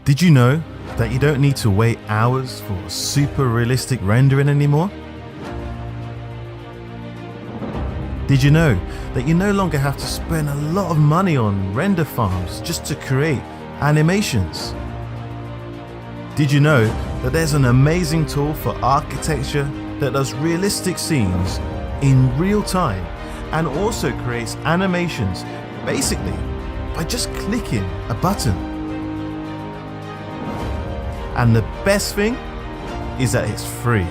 Did you know that you don't need to wait hours for super realistic rendering anymore? Did you know that you no longer have to spend a lot of money on render farms just to create animations? Did you know that there's an amazing tool for architecture that does realistic scenes in real time and also creates animations basically by just clicking a button? And the best thing is that it's free.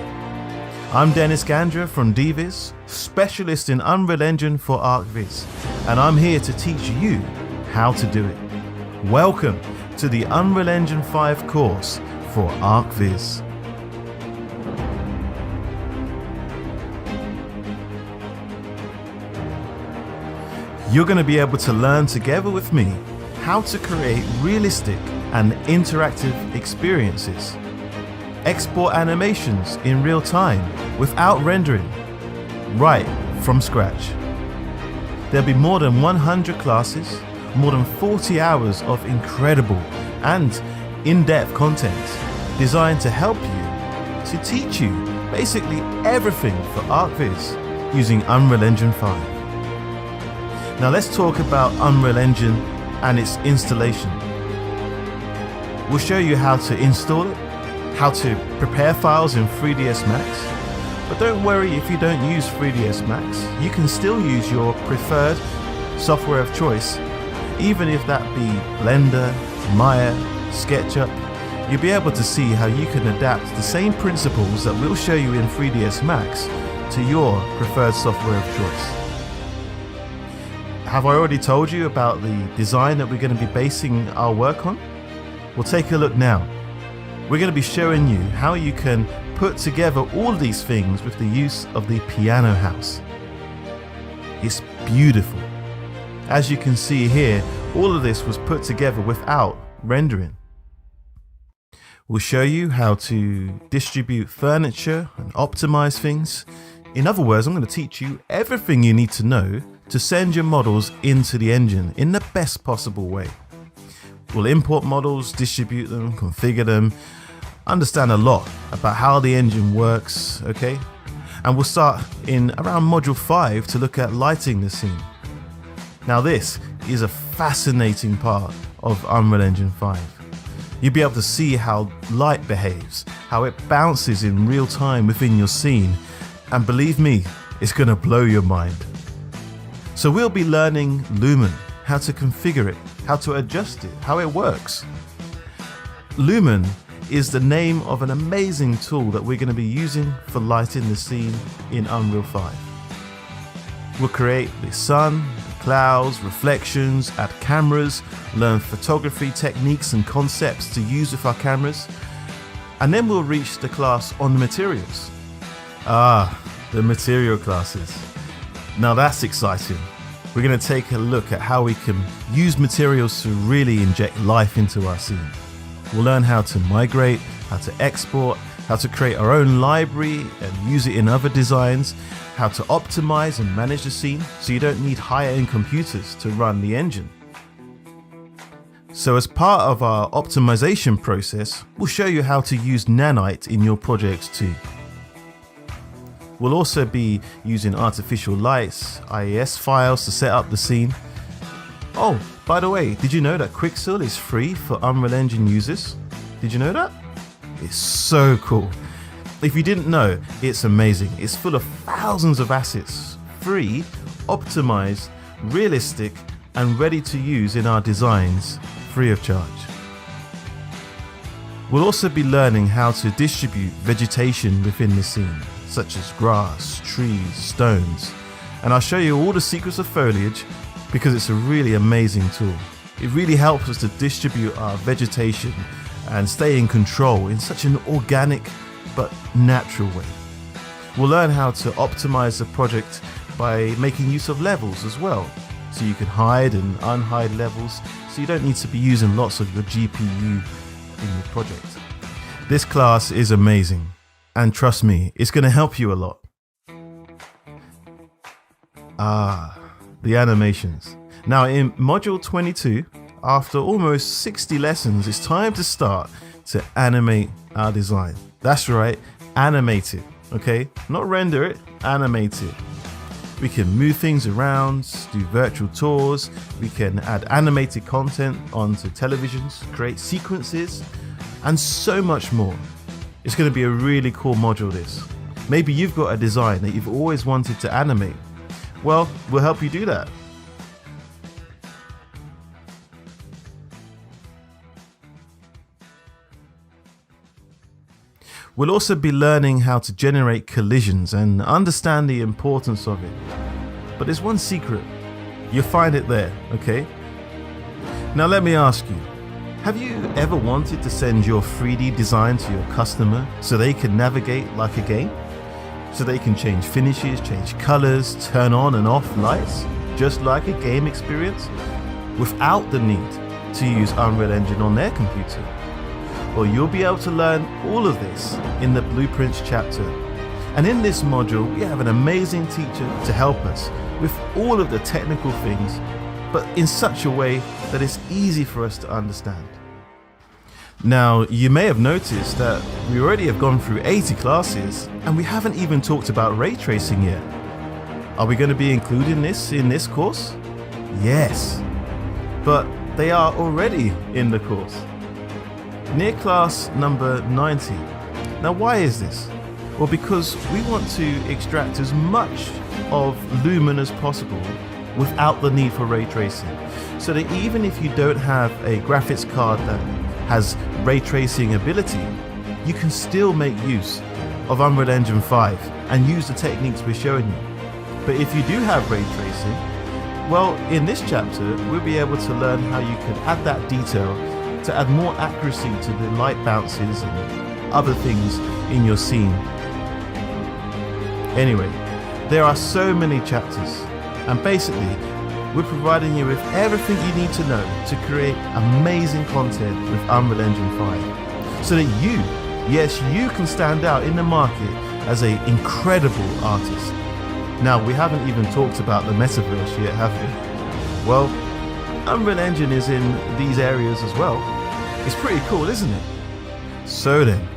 I'm Dennis Gandra from DViz, specialist in Unreal Engine for ArchViz, and I'm here to teach you how to do it. Welcome to the Unreal Engine 5 course for ArchViz. You're going to be able to learn together with me how to create realistic and interactive experiences. Export animations in real time without rendering, right from scratch. There'll be more than 100 classes, more than 40 hours of incredible and in-depth content designed to help you, to teach you basically everything for ArchViz using Unreal Engine 5. Now let's talk about Unreal Engine and its installation. We'll show you how to install it, how to prepare files in 3ds Max, but don't worry if you don't use 3ds Max, you can still use your preferred software of choice, even if that be Blender, Maya, SketchUp. You'll be able to see how you can adapt the same principles that we'll show you in 3ds Max to your preferred software of choice. Have I already told you about the design that we're going to be basing our work on? Well, take a look now. We're going to be showing you how you can put together all these things with the use of the piano house. It's beautiful. As you can see here, all of this was put together without rendering. We'll show you how to distribute furniture and optimize things. In other words, I'm going to teach you everything you need to know to send your models into the engine in the best possible way. We'll import models, distribute them, configure them, understand a lot about how the engine works, okay? And we'll start in around module 5 to look at lighting the scene. Now this is a fascinating part of Unreal Engine 5. You'll be able to see how light behaves, how it bounces in real time within your scene, and believe me, it's gonna blow your mind. So we'll be learning Lumen, how to configure it, how to adjust it, how it works. Lumen is the name of an amazing tool that we're going to be using for lighting the scene in Unreal 5. We'll create the sun, the clouds, reflections, add cameras, learn photography techniques and concepts to use with our cameras, and then we'll reach the class on the materials. The material classes. Now that's exciting. We're going to take a look at how we can use materials to really inject life into our scene. We'll learn how to migrate, how to export, how to create our own library and use it in other designs, how to optimize and manage the scene so you don't need higher-end computers to run the engine. So as part of our optimization process, we'll show you how to use Nanite in your projects too. We'll also be using artificial lights, IES files to set up the scene. Oh, by the way, did you know that Quixel is free for Unreal Engine users? Did you know that? It's so cool. If you didn't know, it's amazing. It's full of thousands of assets, free, optimized, realistic, and ready to use in our designs, free of charge. We'll also be learning how to distribute vegetation within the scene, such as grass, trees, stones, and I'll show you all the secrets of foliage because it's a really amazing tool. It really helps us to distribute our vegetation and stay in control in such an organic but natural way. We'll learn how to optimize the project by making use of levels as well, so you can hide and unhide levels, so you don't need to be using lots of your GPU in your project. This class is amazing. And trust me, it's going to help you a lot. The animations. Now in module 22, after almost 60 lessons, it's time to start to animate our design. That's right, animate it, okay? Not render it, animate it. We can move things around, do virtual tours, we can add animated content onto televisions, create sequences, and so much more. It's going to be a really cool module, this. Maybe you've got a design that you've always wanted to animate. Well, we'll help you do that. We'll also be learning how to generate collisions and understand the importance of it. But there's one secret. You'll find it there, okay? Now let me ask you, have you ever wanted to send your 3D design to your customer so they can navigate like a game? So they can change finishes, change colors, turn on and off lights, just like a game experience, without the need to use Unreal Engine on their computer? Well, you'll be able to learn all of this in the Blueprints chapter. And in this module, we have an amazing teacher to help us with all of the technical things, but in such a way that it's easy for us to understand. Now, you may have noticed that we already have gone through 80 classes and we haven't even talked about ray tracing yet. Are we going to be including this in this course? Yes, but they are already in the course. Near class number 90. Now why is this? Well, because we want to extract as much of Lumen as possible without the need for ray tracing. So that even if you don't have a graphics card that has ray tracing ability, you can still make use of Unreal Engine 5 and use the techniques we're showing you. But if you do have ray tracing, well, in this chapter, we'll be able to learn how you can add that detail to add more accuracy to the light bounces and other things in your scene. Anyway, there are so many chapters, and basically we're providing you with everything you need to know to create amazing content with Unreal Engine 5, so that you, yes, you can stand out in the market as an incredible artist. Now, we haven't even talked about the metaverse yet, have we? Well, Unreal Engine is in these areas as well. It's pretty cool, isn't it? So then,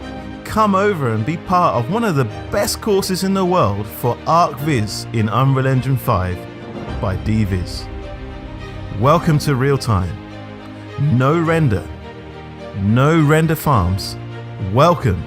come over and be part of one of the best courses in the world for ArchViz in Unreal Engine 5 by DViz. Welcome to real time. No render farms. Welcome